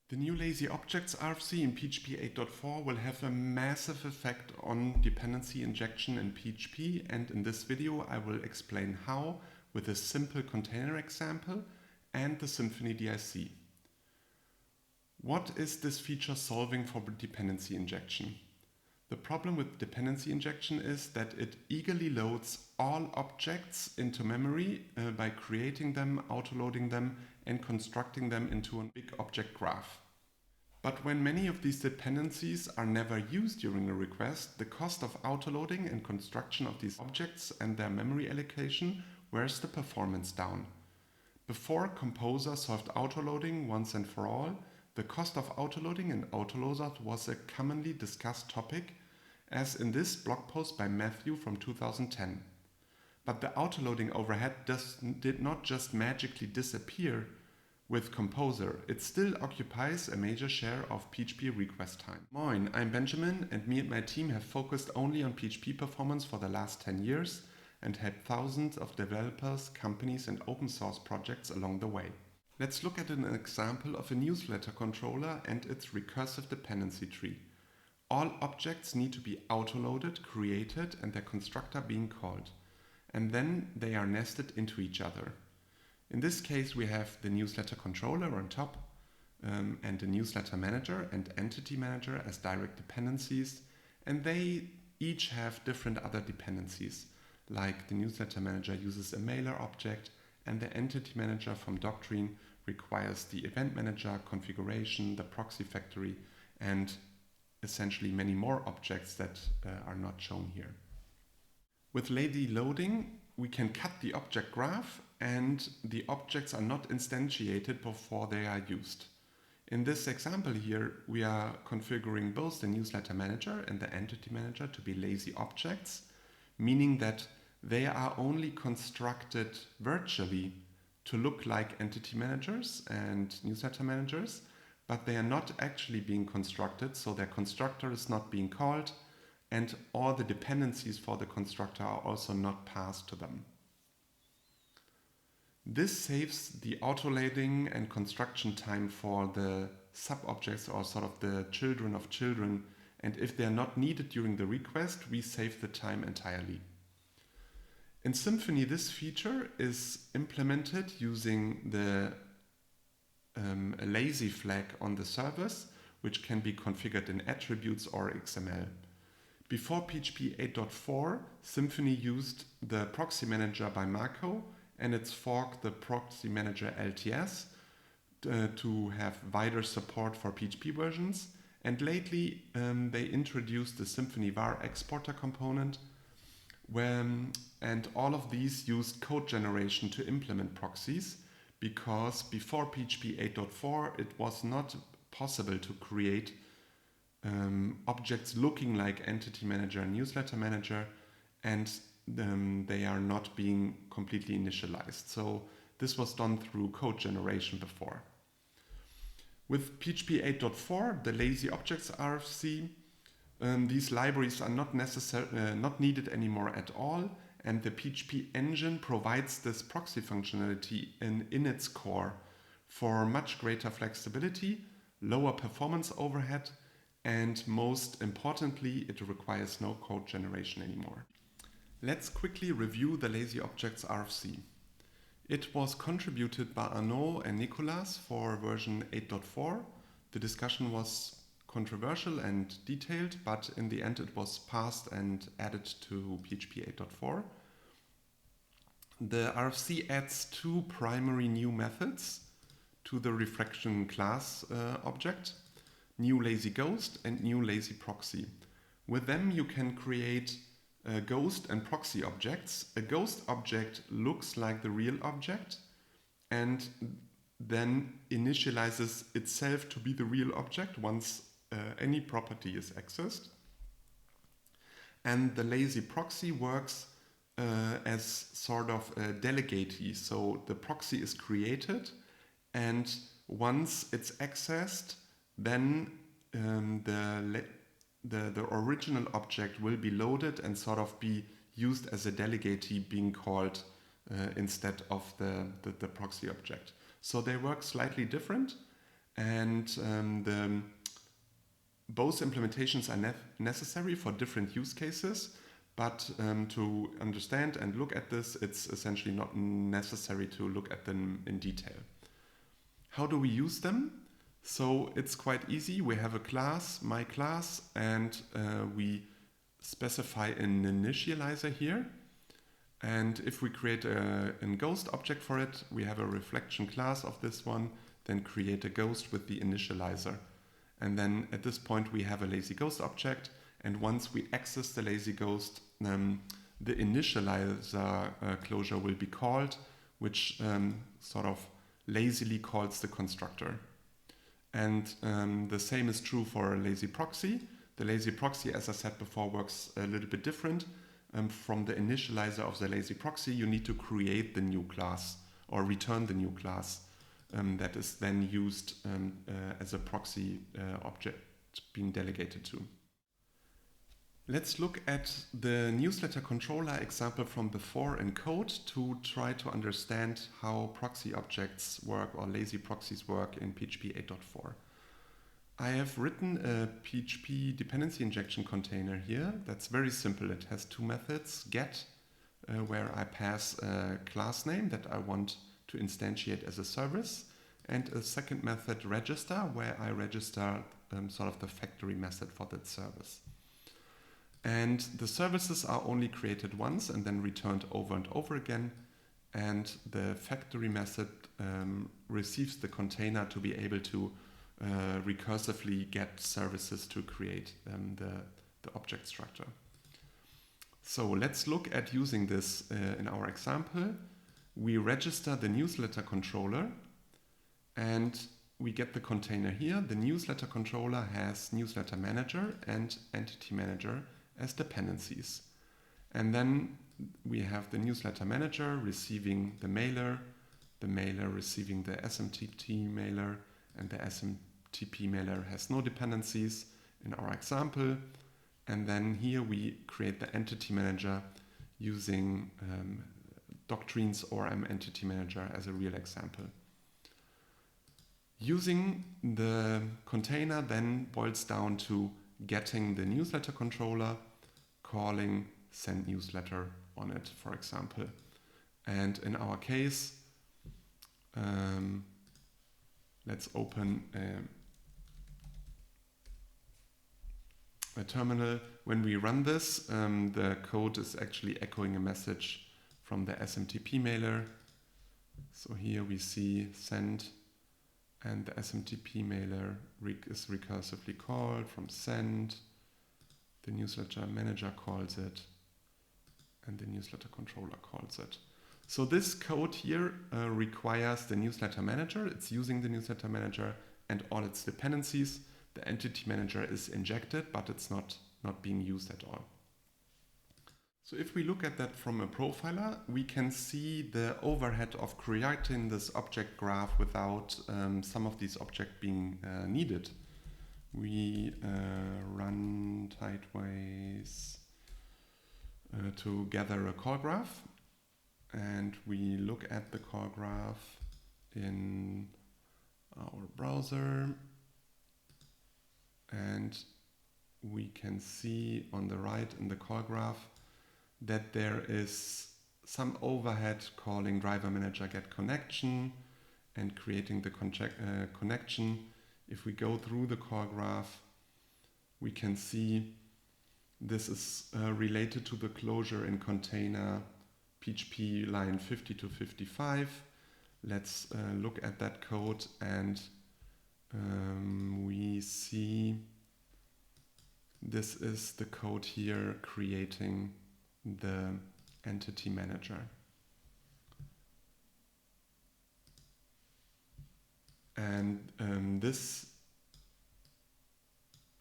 The new Lazy Objects RFC in PHP 8.4 will have a massive effect on dependency injection in PHP, and in this video I will explain how with a simple container example and the Symfony DIC. What is this feature solving for dependency injection? The problem with dependency injection is that it eagerly loads all objects into memory by creating them, autoloading them, and constructing them into a big object graph. But when many of these dependencies are never used during a request, the cost of autoloading and construction of these objects and their memory allocation wears the performance down. Before Composer solved autoloading once and for all, the cost of autoloading and autoloader was a commonly discussed topic, as in this blog post by Matthew from 2010. But the autoloading overhead did not just magically disappear with Composer. It still occupies a major share of PHP request time. Moin, I'm Benjamin, and me and my team have focused only on PHP performance for the last 10 years and helped thousands of developers, companies and open source projects along the way. Let's look at an example of a newsletter controller and its recursive dependency tree. All objects need to be autoloaded, created, and their constructor being called. And then they are nested into each other. In this case, we have the newsletter controller on top and the newsletter manager and entity manager as direct dependencies. And they each have different other dependencies, like the newsletter manager uses a mailer object, and the entity manager from Doctrine requires the event manager, configuration, the proxy factory, and essentially many more objects that are not shown here. With lazy loading, we can cut the object graph and the objects are not instantiated before they are used. In this example here, we are configuring both the newsletter manager and the entity manager to be lazy objects, meaning that they are only constructed virtually to look like entity managers and newsletter managers, but they are not actually being constructed, so their constructor is not being called, and all the dependencies for the constructor are also not passed to them. This saves the autoloading and construction time for the sub-objects, or sort of the children of children, and if they are not needed during the request, we save the time entirely. In Symfony, this feature is implemented using the a lazy flag on the service, which can be configured in attributes or XML. Before PHP 8.4, Symfony used the proxy manager by Marco and its fork, the proxy manager LTS, to have wider support for PHP versions. And lately, they introduced the Symfony var exporter component, and all of these used code generation to implement proxies, because before PHP 8.4 it was not possible to create objects looking like entity manager and newsletter manager, and they are not being completely initialized. So this was done through code generation before. With PHP 8.4, the Lazy Objects RFC, these libraries are not needed anymore at all, and the PHP engine provides this proxy functionality in its core for much greater flexibility, lower performance overhead, and most importantly, it requires no code generation anymore. Let's quickly review the Lazy Objects RFC. It was contributed by Arnaud and Nicolas for version 8.4. The discussion was controversial and detailed, but in the end it was passed and added to PHP 8.4. The RFC adds two primary new methods to the reflection class object, new lazy ghost and new lazy proxy. With them you can create ghost and proxy objects. A ghost object looks like the real object and then initializes itself to be the real object once any property is accessed. And the lazy proxy works as sort of a delegatee. So the proxy is created, and once it's accessed, then the original object will be loaded and sort of be used as a delegatee being called instead of the proxy object. So they work slightly different, and both implementations are necessary for different use cases, but to understand and look at this, it's essentially not necessary to look at them in detail. How do we use them? So it's quite easy. We have a class, my class, and we specify an initializer here. And if we create a ghost object for it, we have a reflection class of this one, then create a ghost with the initializer. And then at this point we have a lazy ghost object, and once we access the lazy ghost, the initializer closure will be called, which sort of lazily calls the constructor. And the same is true for a lazy proxy. The lazy proxy, as I said before, works a little bit different. From the initializer of the lazy proxy, you need to create the new class or return the new class that is then used as a proxy object being delegated to. Let's look at the newsletter controller example from before in code to try to understand how proxy objects work or lazy proxies work in PHP 8.4. I have written a PHP dependency injection container here. That's very simple. It has two methods, get, where I pass a class name that I want to instantiate as a service, and a second method, register, where I register sort of the factory method for that service. And the services are only created once and then returned over and over again. And the factory method receives the container to be able to recursively get services to create the object structure. So let's look at using this in our example. We register the newsletter controller and we get the container here. The newsletter controller has newsletter manager and entity manager as dependencies. And then we have the newsletter manager receiving the mailer receiving the SMTP mailer, and the SMTP mailer has no dependencies in our example. And then here we create the entity manager using doctrines or entity manager as a real example. Using the container then boils down to getting the newsletter controller, calling send newsletter on it, for example. And in our case, let's open a terminal. When we run this, the code is actually echoing a message from the SMTP mailer. So here we see send, and the SMTP mailer is recursively called from send. The newsletter manager calls it, and the newsletter controller calls it. So this code here requires the newsletter manager. It's using the newsletter manager and all its dependencies. The entity manager is injected, but it's not being used at all. So if we look at that from a profiler, we can see the overhead of creating this object graph without some of these objects being needed. We run Tideways to gather a call graph, and we look at the call graph in our browser, and we can see on the right in the call graph that there is some overhead calling driver manager get connection and creating the connection. If we go through the call graph, we can see this is related to the closure in container PHP line 50 to 55. Let's look at that code, and we see this is the code here creating the entity manager. And this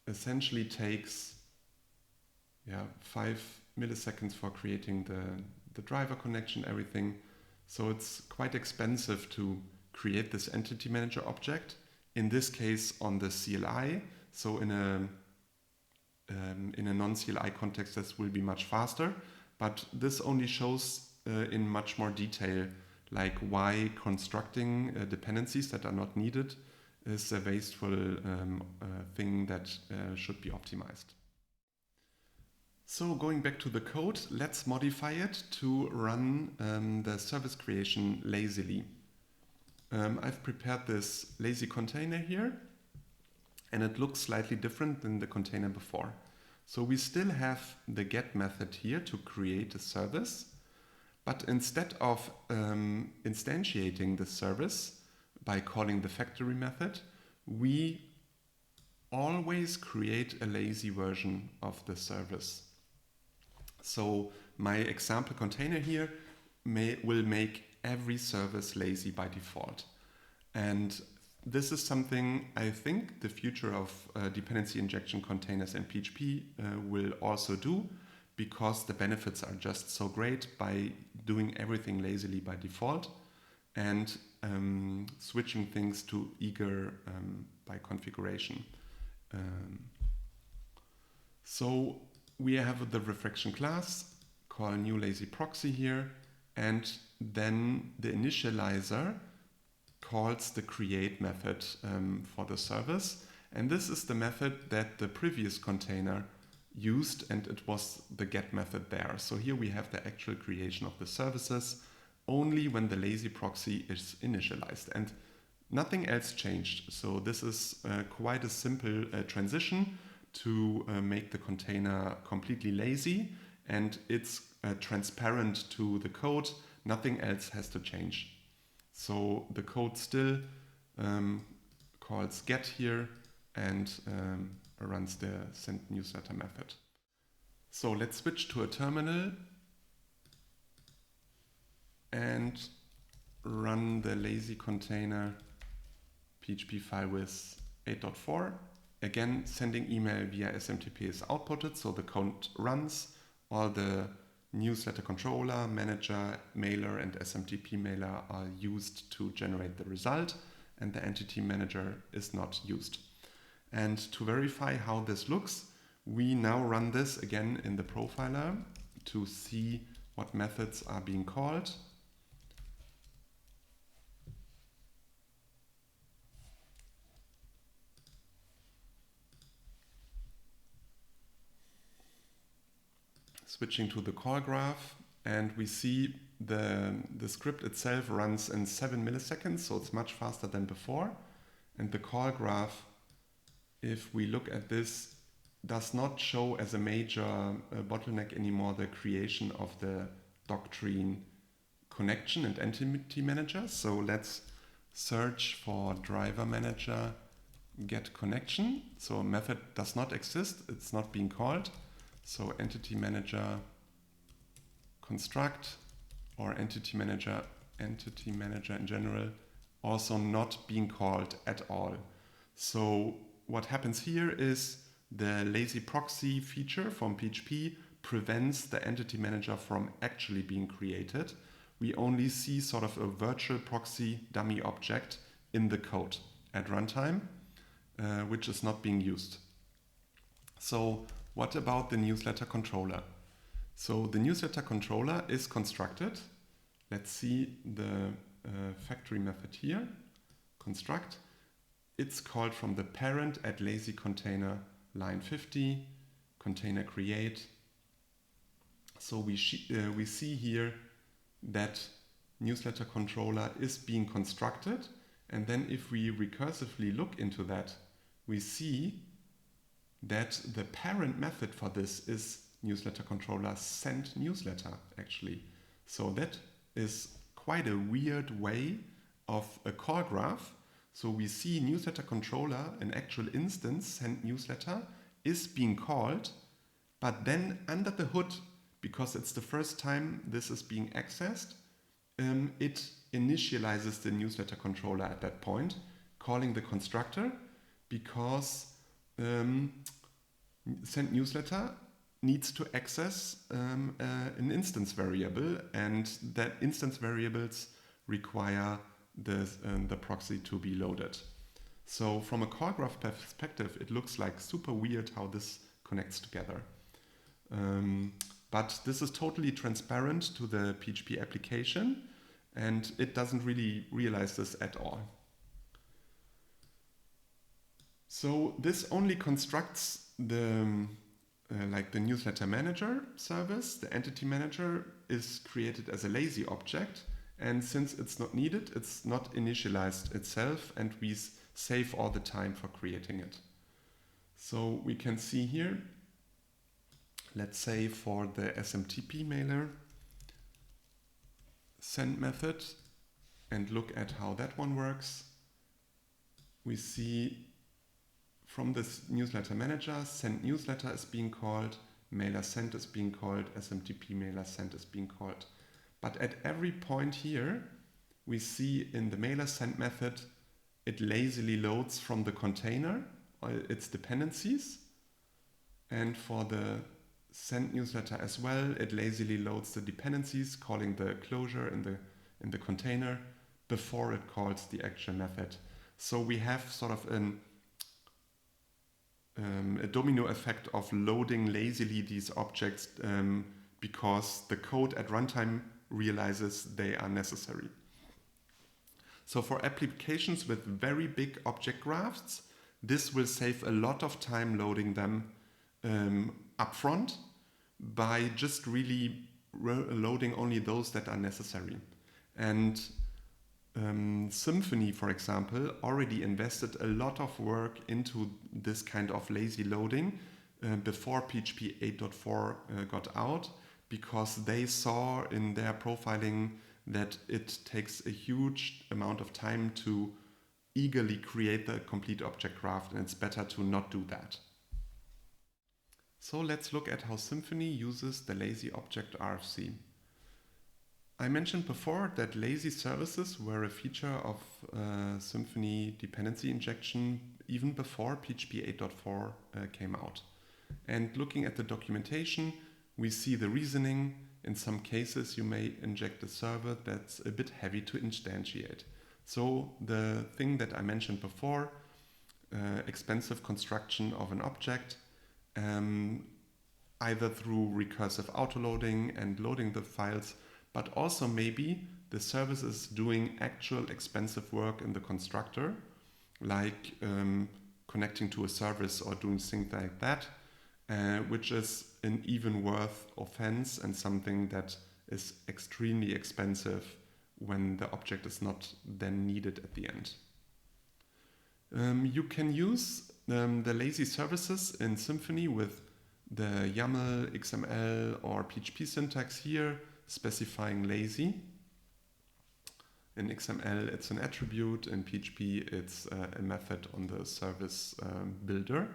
essentially takes 5 milliseconds for creating the driver connection, everything. So it's quite expensive to create this entity manager object, in this case on the CLI. So in a non-CLI context, this will be much faster, but this only shows in much more detail like why constructing dependencies that are not needed is a wasteful thing that should be optimized. So going back to the code, let's modify it to run the service creation lazily. I've prepared this lazy container here, and it looks slightly different than the container before. So we still have the get method here to create a service, but instead of instantiating the service by calling the factory method, we always create a lazy version of the service. So my example container here will make every service lazy by default. And this is something I think the future of dependency injection containers in PHP will also do, because the benefits are just so great by doing everything lazily by default and switching things to eager by configuration. So we have the reflection class, call new lazy proxy here, and then the initializer calls the create method for the service. And this is the method that the previous container used, and it was the get method there. So here we have the actual creation of the services only when the lazy proxy is initialized, and nothing else changed. So this is quite a simple transition to make the container completely lazy, and it's transparent to the code. Nothing else has to change. So the code still calls get here and runs the send newsletter method. So let's switch to a terminal and run the lazy container PHP file with 8.4. Again, sending email via SMTP is outputted, so the code runs. All the newsletter controller, manager, mailer, and SMTP mailer are used to generate the result, and the entity manager is not used. And to verify how this looks, we now run this again in the profiler to see what methods are being called. Switching to the call graph, and we see the script itself runs in 7 milliseconds, so it's much faster than before. And the call graph, if we look at this, does not show as a major bottleneck anymore the creation of the doctrine connection and entity manager. So let's search for driver manager get connection. So a method does not exist, it's not being called. So entity manager construct, or entity manager in general, also not being called at all. So what happens here is the lazy proxy feature from PHP prevents the entity manager from actually being created. We only see sort of a virtual proxy dummy object in the code at runtime, which is not being used. So what about the newsletter controller? So the newsletter controller is constructed. Let's see the factory method here, construct. It's called from the parent at lazy container line 50, container create. So we see here that newsletter controller is being constructed, and then if we recursively look into that, we see that the parent method for this is newsletter controller send newsletter actually. So that is quite a weird way of a call graph. So we see newsletter controller, an actual instance send newsletter, is being called, but then under the hood, because it's the first time this is being accessed, it initializes the newsletter controller at that point, calling the constructor, because send newsletter needs to access an instance variable, and that instance variables require the proxy to be loaded. So from a call graph perspective, it looks like super weird how this connects together. But this is totally transparent to the PHP application, and it doesn't really realize this at all. So this only constructs the like the newsletter manager service. The entity manager is created as a lazy object, and since it's not needed, it's not initialized itself, and we save all the time for creating it. So we can see here, let's say for the SMTP mailer send method, and look at how that one works. We see from this newsletter manager, send newsletter is being called, mailer send is being called, SMTP mailer send is being called. But at every point here, we see in the mailer send method, it lazily loads from the container its dependencies. And for the send newsletter as well, it lazily loads the dependencies, calling the closure in the container before it calls the actual method. So we have sort of a domino effect of loading lazily these objects because the code at runtime realizes they are necessary. So for applications with very big object graphs, this will save a lot of time loading them upfront by just really loading only those that are necessary. And Symfony, for example, already invested a lot of work into this kind of lazy loading before PHP 8.4 got out, because they saw in their profiling that it takes a huge amount of time to eagerly create the complete object graph, and it's better to not do that. So let's look at how Symfony uses the Lazy Object RFC. I mentioned before that lazy services were a feature of Symfony Dependency Injection even before PHP 8.4 came out. And looking at the documentation, we see the reasoning. In some cases, you may inject a server that's a bit heavy to instantiate. So the thing that I mentioned before, expensive construction of an object, either through recursive autoloading and loading the files, but also maybe the service is doing actual expensive work in the constructor, like connecting to a service or doing things like that, which is an even worse offense and something that is extremely expensive when the object is not then needed at the end. You can use the lazy services in Symfony with the YAML, XML or PHP syntax here, specifying lazy. In XML it's an attribute, in PHP it's a method on the service builder.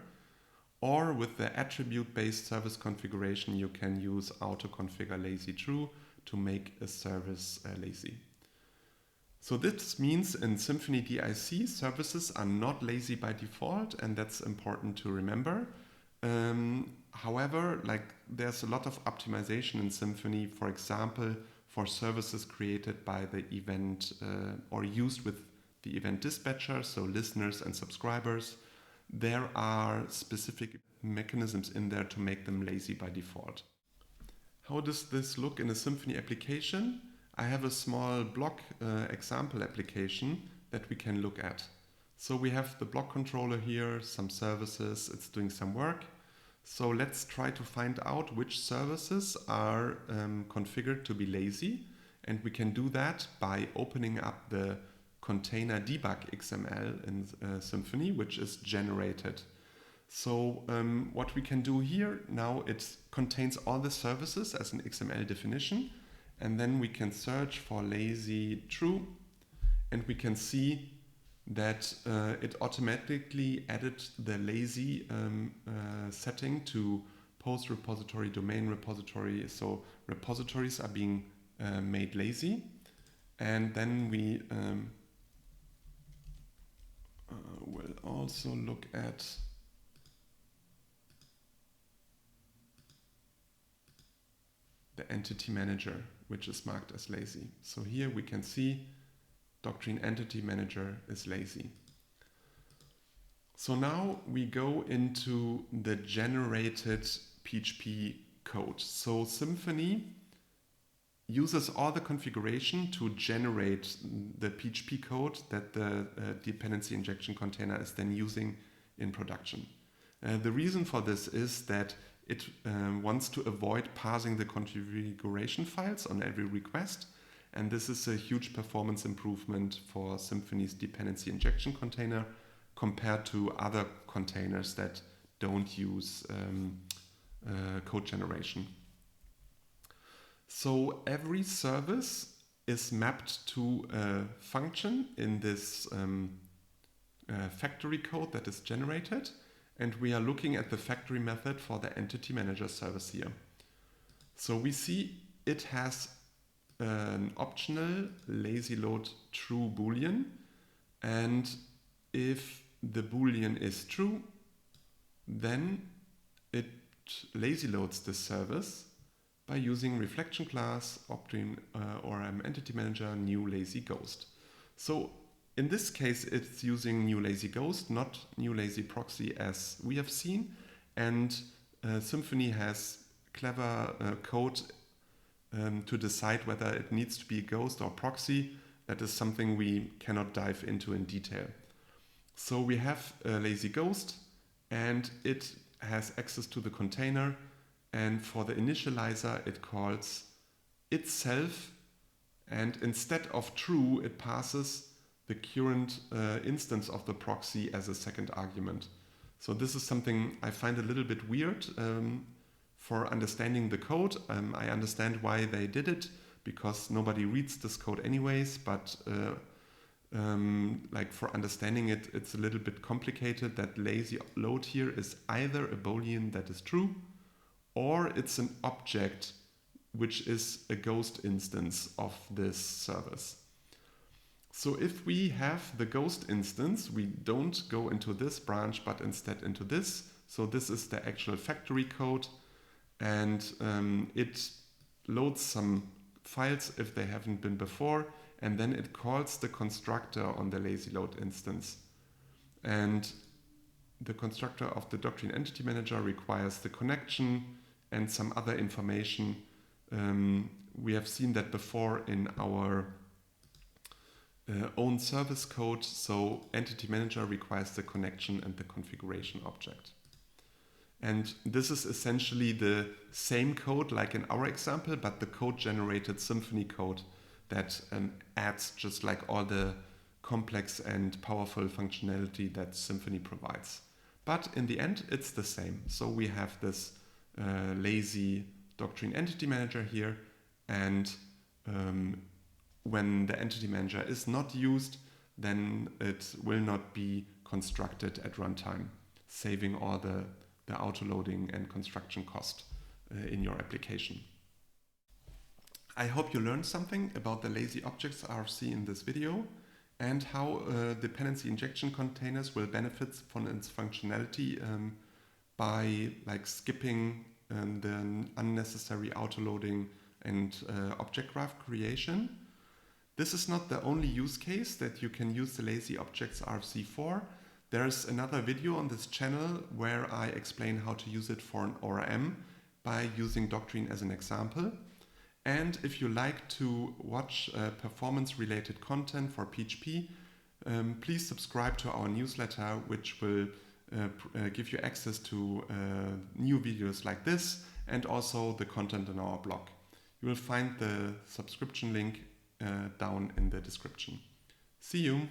Or with the attribute-based service configuration, you can use auto-configure lazy true to make a service lazy. So this means in Symfony DIC, services are not lazy by default, and that's important to remember. However, there's a lot of optimization in Symfony, for example, for services created by the event or used with the event dispatcher, so listeners and subscribers. There are specific mechanisms in there to make them lazy by default. How does this look in a Symfony application? I have a small block example application that we can look at. So we have the block controller here, some services, it's doing some work. So let's try to find out which services are configured to be lazy, and we can do that by opening up the container debug XML in Symfony, which is generated. So what we can do here now, it contains all the services as an XML definition, and then we can search for lazy true, and we can see that it automatically added the lazy setting to post repository, domain repository. So repositories are being made lazy, and then we will also look at the entity manager, which is marked as lazy. So here we can see Doctrine Entity Manager is lazy. So now we go into the generated PHP code. So Symfony uses all the configuration to generate the PHP code that the dependency injection container is then using in production. The reason for this is that it wants to avoid parsing the configuration files on every request, and this is a huge performance improvement for Symfony's dependency injection container compared to other containers that don't use code generation. So every service is mapped to a function in this factory code that is generated, and we are looking at the factory method for the entity manager service here. So we see it has an optional lazy load true boolean, and if the boolean is true, then it lazy loads the service by using reflection class Optim ORM entity manager new lazy ghost. So in this case, it's using new lazy ghost, not new lazy proxy as we have seen. And Symfony has clever code to decide whether it needs to be a ghost or proxy. That is something we cannot dive into in detail. So we have a lazy ghost, and it has access to the container. And for the initializer, it calls itself. And instead of true, it passes the current instance of the proxy as a second argument. So this is something I find a little bit weird for understanding the code. I understand why they did it, because nobody reads this code anyways, but like for understanding it, it's a little bit complicated. That lazy load here is either a boolean that is true, or it's an object which is a ghost instance of this service. So if we have the ghost instance, we don't go into this branch, but instead into this. So this is the actual factory code, and it loads some files if they haven't been before, and then it calls the constructor on the lazy load instance. And the constructor of the Doctrine Entity Manager requires the connection and some other information. We have seen that before in our own service code. So Entity Manager requires the connection and the configuration object. And this is essentially the same code like in our example, but the code generated Symfony code that adds just like all the complex and powerful functionality that Symfony provides. But in the end, it's the same. So we have this lazy Doctrine Entity Manager here, and when the Entity Manager is not used, then it will not be constructed at runtime, saving all the autoloading and construction cost in your application. I hope you learned something about the Lazy Objects RFC in this video, and how dependency injection containers will benefit from its functionality by like skipping the unnecessary autoloading and object graph creation. This is not the only use case that you can use the Lazy Objects RFC for. There's another video on this channel where I explain how to use it for an ORM by using Doctrine as an example. And if you like to watch performance-related content for PHP, please subscribe to our newsletter, which will give you access to new videos like this, and also the content on our blog. You will find the subscription link down in the description. See you!